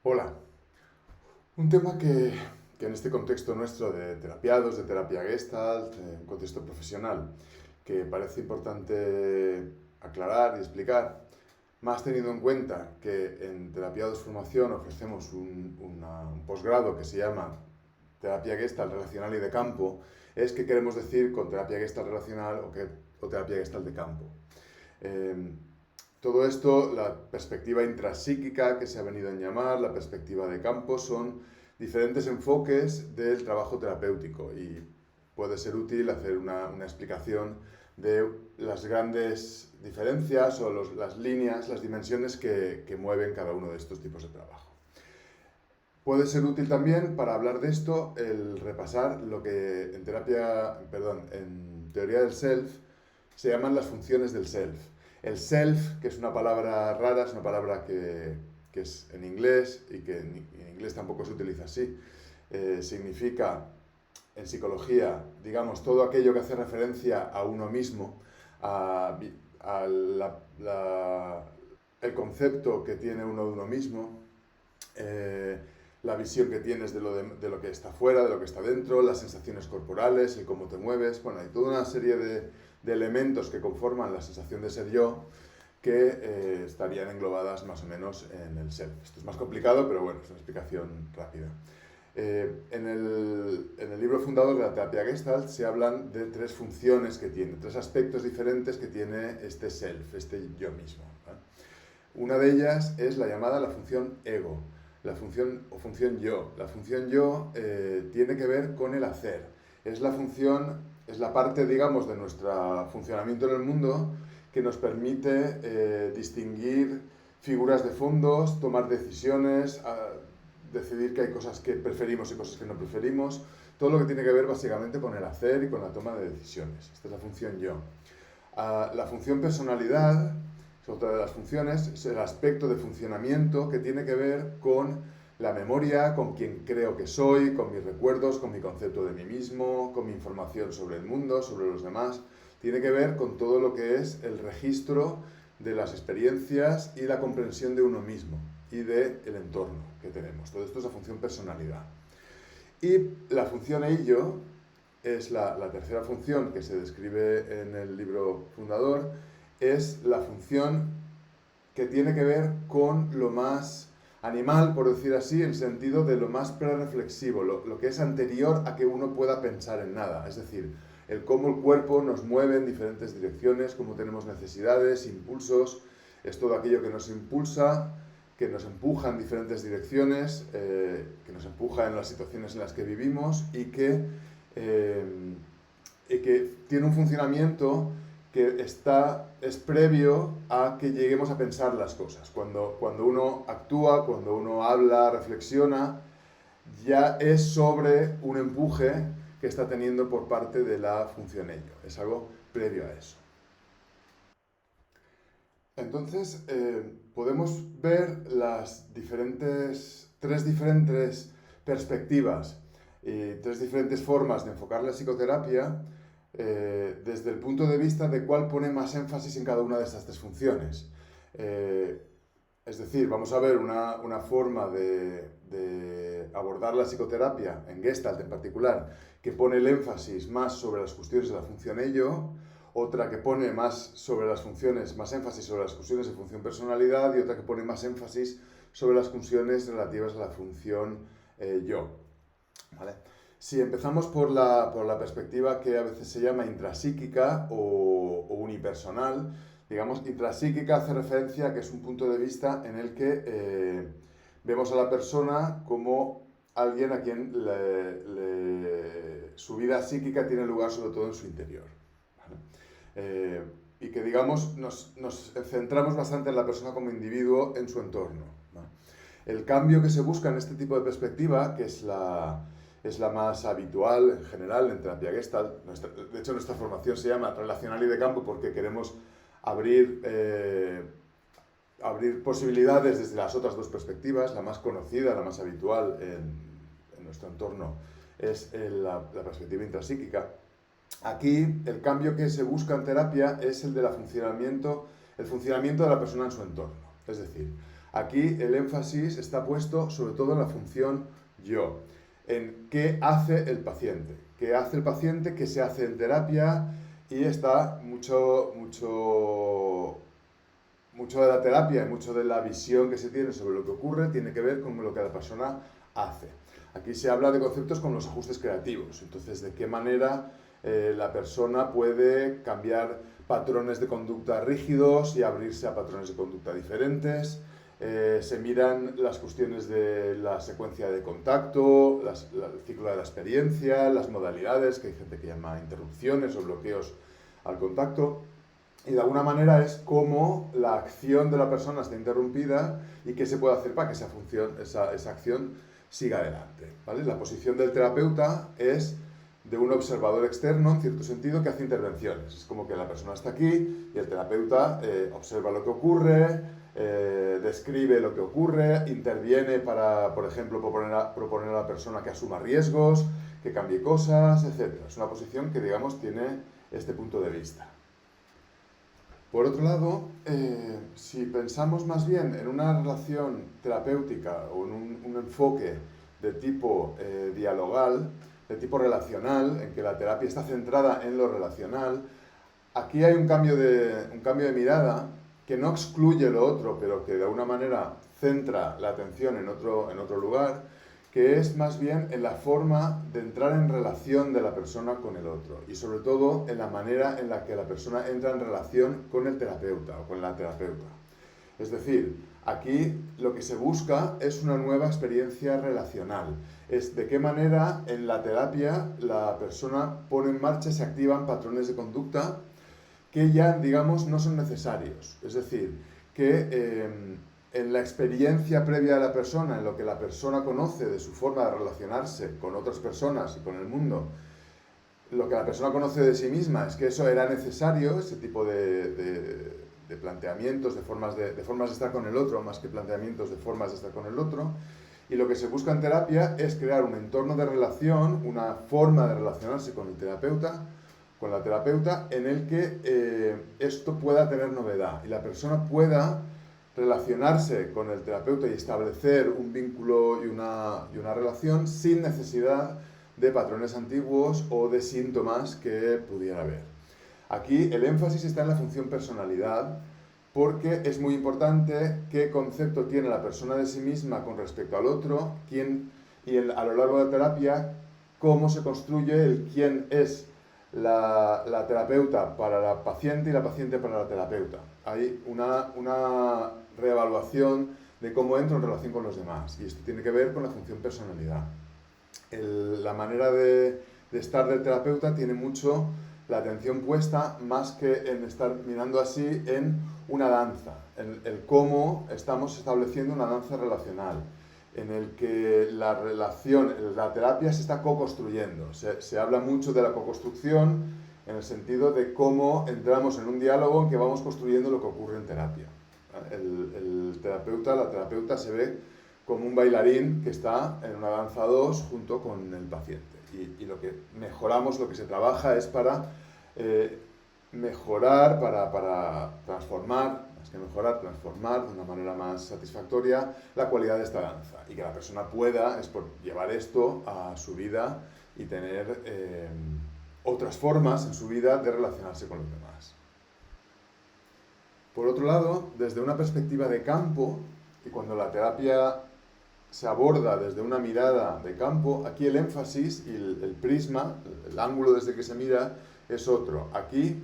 Hola. Un tema que en este contexto nuestro de terapiados, de terapia Gestalt, un contexto profesional, que parece importante aclarar y explicar, más teniendo en cuenta que en Terapiados Formación ofrecemos un posgrado que se llama Terapia Gestalt Relacional y de Campo, es que queremos decir con terapia Gestalt relacional o terapia Gestalt de campo. Eh, Todo esto, la perspectiva intrapsíquica que se ha venido a llamar, la perspectiva de campo, son diferentes enfoques del trabajo terapéutico y puede ser útil hacer una explicación de las grandes diferencias o las líneas, las dimensiones que mueven cada uno de estos tipos de trabajo. Puede ser útil también para hablar de esto el repasar lo que en teoría del self se llaman las funciones del self. El self, que es una palabra rara, es una palabra que es en inglés y que en inglés tampoco se utiliza así, significa en psicología, digamos, todo aquello que hace referencia a uno mismo, a el concepto que tiene uno de uno mismo, eh, la visión que tienes de lo que está fuera, de lo que está dentro, las sensaciones corporales, el cómo te mueves. Bueno, hay toda una serie de elementos que conforman la sensación de ser yo que estarían englobadas más o menos en el self. Esto es más complicado, pero bueno, es una explicación rápida. En el libro fundador de la terapia Gestalt se hablan de tres funciones que tiene, tres aspectos diferentes que tiene este self, este yo mismo, ¿vale? Una de ellas es la función ego, la función yo. La función yo tiene que ver con el hacer. Es la parte, digamos, de nuestro funcionamiento en el mundo que nos permite distinguir figuras de fondos, tomar decisiones, decidir que hay cosas que preferimos y cosas que no preferimos. Todo lo que tiene que ver básicamente con el hacer y con la toma de decisiones. Esta es la función yo. La función personalidad es otra de las funciones, es el aspecto de funcionamiento que tiene que ver con la memoria, con quién creo que soy, con mis recuerdos, con mi concepto de mí mismo, con mi información sobre el mundo, sobre los demás. Tiene que ver con todo lo que es el registro de las experiencias y la comprensión de uno mismo y del entorno que tenemos. Todo esto es la función personalidad. Y la función ello es la tercera función que se describe en el libro fundador, es la función que tiene que ver con lo más animal, por decir así, en sentido de lo más prereflexivo, lo que es anterior a que uno pueda pensar en nada. Es decir, el cómo el cuerpo nos mueve en diferentes direcciones, cómo tenemos necesidades, impulsos, es todo aquello que nos impulsa, que nos empuja en diferentes direcciones, que nos empuja en las situaciones en las que vivimos eh, y que tiene un funcionamiento que es previo a que lleguemos a pensar las cosas. Cuando uno actúa, cuando uno habla, reflexiona, ya es sobre un empuje que está teniendo por parte de la función ello. Es algo previo a eso. Entonces, podemos ver tres diferentes perspectivas y tres diferentes formas de enfocar la psicoterapia desde el punto de vista de cuál pone más énfasis en cada una de estas tres funciones. Eh, es decir, vamos a ver una forma de abordar la psicoterapia, en Gestalt en particular, que pone el énfasis más sobre las cuestiones de la función ello, otra que pone más más énfasis sobre las cuestiones de función personalidad y otra que pone más énfasis sobre las funciones relativas a la función yo. ¿Vale? Si empezamos por la perspectiva que a veces se llama intrapsíquica o unipersonal, digamos, intrapsíquica hace referencia a que es un punto de vista en el que vemos a la persona como alguien a quien su vida psíquica tiene lugar sobre todo en su interior. ¿Vale? Y que, digamos, nos centramos bastante en la persona como individuo en su entorno, ¿no? El cambio que se busca en este tipo de perspectiva, que es la más habitual en general en terapia Gestalt. De hecho, nuestra formación se llama Relacional y de Campo porque queremos abrir, abrir posibilidades desde las otras dos perspectivas. La más conocida, la más habitual en nuestro entorno es la perspectiva intrapsíquica. Aquí el cambio que se busca en terapia es el funcionamiento de la persona en su entorno. Es decir, Aquí el énfasis está puesto sobre todo en la función yo, en qué hace el paciente. ¿Qué hace el paciente? ¿Qué se hace en terapia? Y está mucho de la terapia y mucho de la visión que se tiene sobre lo que ocurre tiene que ver con lo que la persona hace. Aquí se habla de conceptos como los ajustes creativos. Entonces, ¿de qué manera la persona puede cambiar patrones de conducta rígidos y abrirse a patrones de conducta diferentes? Se miran las cuestiones de la secuencia de contacto, el ciclo de la experiencia, las modalidades, que hay gente que llama interrupciones o bloqueos al contacto. Y de alguna manera es cómo la acción de la persona está interrumpida y qué se puede hacer para que esa acción siga adelante, ¿vale? La posición del terapeuta es de un observador externo, en cierto sentido, que hace intervenciones. Es como que la persona está aquí y el terapeuta observa lo que ocurre, describe lo que ocurre, interviene para, por ejemplo, proponer a la persona que asuma riesgos, que cambie cosas, etc. Es una posición que, digamos, tiene este punto de vista. Por otro lado, si pensamos más bien en una relación terapéutica o en un enfoque de tipo dialogal, de tipo relacional, en que la terapia está centrada en lo relacional, aquí hay un cambio de mirada que no excluye lo otro, pero que de alguna manera centra la atención en otro lugar, que es más bien en la forma de entrar en relación de la persona con el otro y sobre todo en la manera en la que la persona entra en relación con el terapeuta o con la terapeuta. Es decir, aquí lo que se busca es una nueva experiencia relacional. Es de qué manera en la terapia la persona pone en marcha, se activan patrones de conducta que ya, digamos, no son necesarios. Es decir, que en la experiencia previa de la persona, en lo que la persona conoce de su forma de relacionarse con otras personas y con el mundo, lo que la persona conoce de sí misma es que eso era necesario, ese tipo de planteamientos, de formas de estar con el otro, más que planteamientos de formas de estar con el otro. Y lo que se busca en terapia es crear un entorno de relación, una forma de relacionarse con la terapeuta, en el que esto pueda tener novedad y la persona pueda relacionarse con el terapeuta y establecer un vínculo y una relación sin necesidad de patrones antiguos o de síntomas que pudiera haber. Aquí el énfasis está en la función personalidad, porque es muy importante qué concepto tiene la persona de sí misma con respecto al otro, a lo largo de la terapia, cómo se construye el quién es la terapeuta para la paciente y la paciente para la terapeuta. Hay una reevaluación de cómo entro en relación con los demás, y esto tiene que ver con la función personalidad. La manera de estar del terapeuta tiene mucho la atención puesta, más que en estar mirando así, en una danza, en el cómo estamos estableciendo una danza relacional, en el que la terapia se está co-construyendo. Se habla mucho de la co-construcción en el sentido de cómo entramos en un diálogo en que vamos construyendo lo que ocurre en terapia. La terapeuta se ve como un bailarín que está en una danza 2 junto con el paciente. Y lo que mejoramos, lo que se trabaja es para mejorar, para transformar, más que mejorar, transformar de una manera más satisfactoria la cualidad de esta danza. Y que la persona pueda llevar esto a su vida y tener otras formas en su vida de relacionarse con los demás. Por otro lado, desde una perspectiva de campo, y cuando la terapia se aborda desde una mirada de campo, aquí el énfasis y el prisma, el ángulo desde que se mira, es otro. Aquí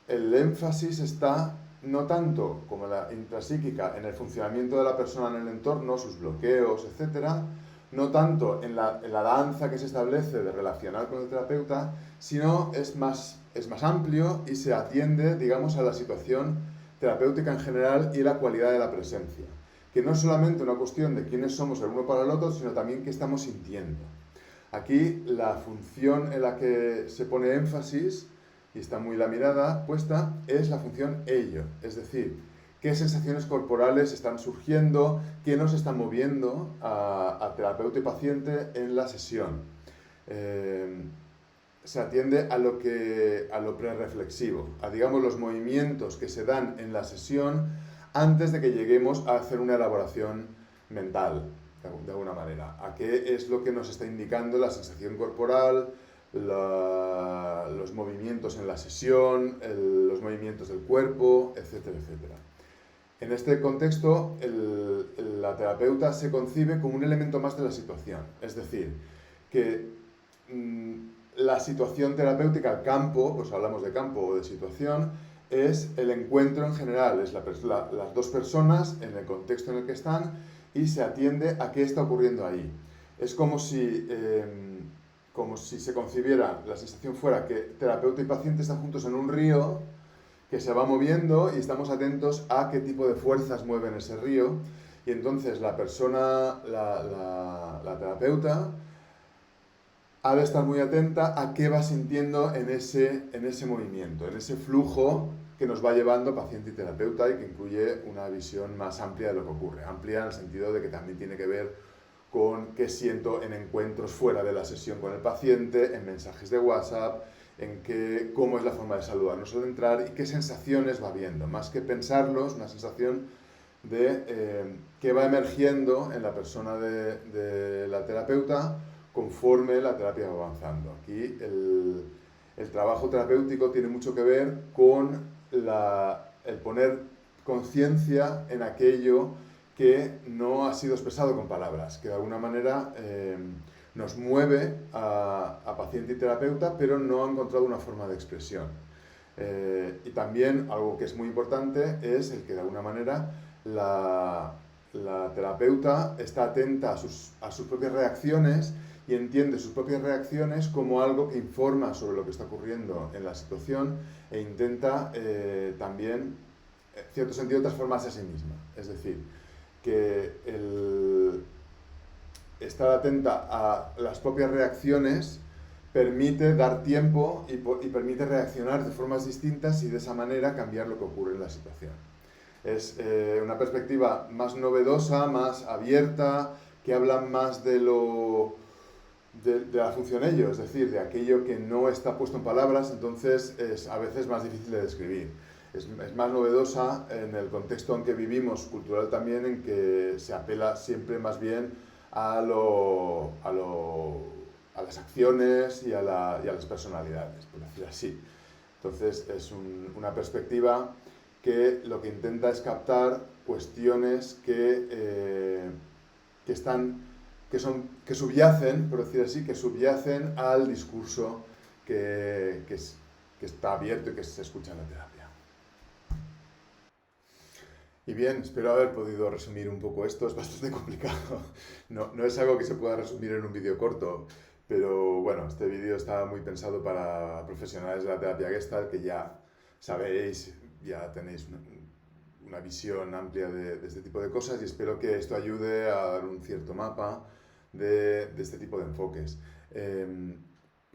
el énfasis está no tanto como la intrapsíquica en el funcionamiento de la persona en el entorno, sus bloqueos, etc., no tanto en la danza que se establece de relacionar con el terapeuta, sino es más amplio y se atiende, digamos, a la situación terapéutica en general y la cualidad de la presencia, que no es solamente una cuestión de quiénes somos el uno para el otro, sino también qué estamos sintiendo. Aquí la función en la que se pone énfasis, y está muy la mirada puesta, es la función ello, es decir, qué sensaciones corporales están surgiendo, qué nos está moviendo a terapeuta y paciente en la sesión. Se atiende a lo prereflexivo, a, digamos, los movimientos que se dan en la sesión antes de que lleguemos a hacer una elaboración mental, de alguna manera. A qué es lo que nos está indicando la sensación corporal, los movimientos en la sesión, los movimientos del cuerpo, etcétera, etcétera. En este contexto, la terapeuta se concibe como un elemento más de la situación. Es decir, que la situación terapéutica, el campo, pues hablamos de campo o de situación, es el encuentro en general, es las dos personas en el contexto en el que están y se atiende a qué está ocurriendo ahí. Es como si se concibiera, la sensación fuera que terapeuta y paciente están juntos en un río que se va moviendo y estamos atentos a qué tipo de fuerzas mueven ese río, y entonces la persona, la terapeuta, ha de estar muy atenta a qué va sintiendo en ese movimiento, en ese flujo que nos va llevando paciente y terapeuta, y que incluye una visión más amplia de lo que ocurre. Amplia en el sentido de que también tiene que ver con qué siento en encuentros fuera de la sesión con el paciente, en mensajes de WhatsApp, en cómo es la forma de saludarnos al entrar y qué sensaciones va viendo. Más que pensarlos, una sensación de qué va emergiendo en la persona de la terapeuta conforme la terapia va avanzando. Aquí el trabajo terapéutico tiene mucho que ver con el poner conciencia en aquello que no ha sido expresado con palabras, que de alguna manera nos mueve a paciente y terapeuta, pero no ha encontrado una forma de expresión. Y también algo que es muy importante es el que de alguna manera la terapeuta está atenta a sus propias reacciones y entiende sus propias reacciones como algo que informa sobre lo que está ocurriendo en la situación e intenta también, en cierto sentido, transformarse a sí misma. Es decir, que estar atenta a las propias reacciones permite dar tiempo y permite reaccionar de formas distintas y de esa manera cambiar lo que ocurre en la situación. Es una perspectiva más novedosa, más abierta, que habla más de la función ello, es decir, de aquello que no está puesto en palabras, entonces es a veces más difícil de describir. Es más novedosa en el contexto en que vivimos, cultural también, en que se apela siempre más bien a las acciones y a las personalidades, por decir así. Entonces es una perspectiva que lo que intenta es captar cuestiones que subyacen, por decir así, que subyacen al discurso que está abierto y que se escucha en la terapia. Y bien, espero haber podido resumir un poco esto, es bastante complicado. No es algo que se pueda resumir en un vídeo corto, pero bueno, este vídeo está muy pensado para profesionales de la terapia Gestalt, que ya sabéis, ya tenéis una visión amplia de este tipo de cosas, y espero que esto ayude a dar un cierto mapa de este tipo de enfoques.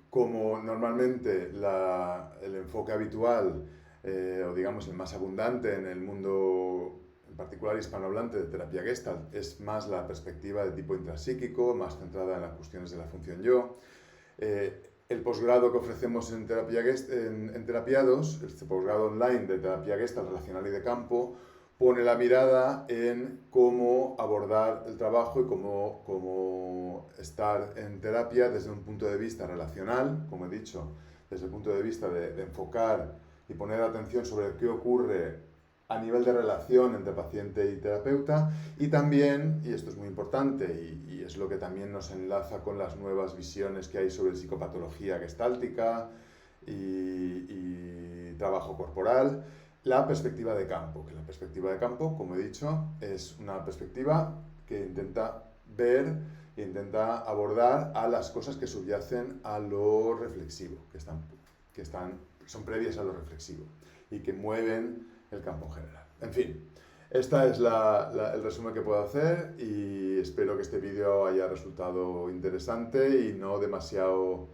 Como normalmente el enfoque habitual, o digamos el más abundante en el mundo, en particular hispanohablante, de terapia Gestalt, es más la perspectiva de tipo intrapsíquico, más centrada en las cuestiones de la función yo. El posgrado que ofrecemos en Terapiados, este posgrado online de terapia Gestalt relacional y de campo, pone la mirada en cómo abordar el trabajo y cómo estar en terapia desde un punto de vista relacional, como he dicho, desde el punto de vista de enfocar y poner atención sobre qué ocurre a nivel de relación entre paciente y terapeuta, y también, y esto es muy importante y es lo que también nos enlaza con las nuevas visiones que hay sobre psicopatología gestáltica y trabajo corporal, la perspectiva de campo, que la perspectiva de campo, como he dicho, es una perspectiva que intenta ver e intenta abordar a las cosas que subyacen a lo reflexivo, que son previas a lo reflexivo y que mueven el campo en general. En fin, este es el resumen que puedo hacer, y espero que este vídeo haya resultado interesante y no demasiado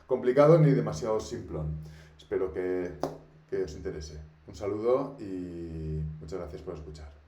complicado ni demasiado simplón. Espero que os interese. Un saludo y muchas gracias por escuchar.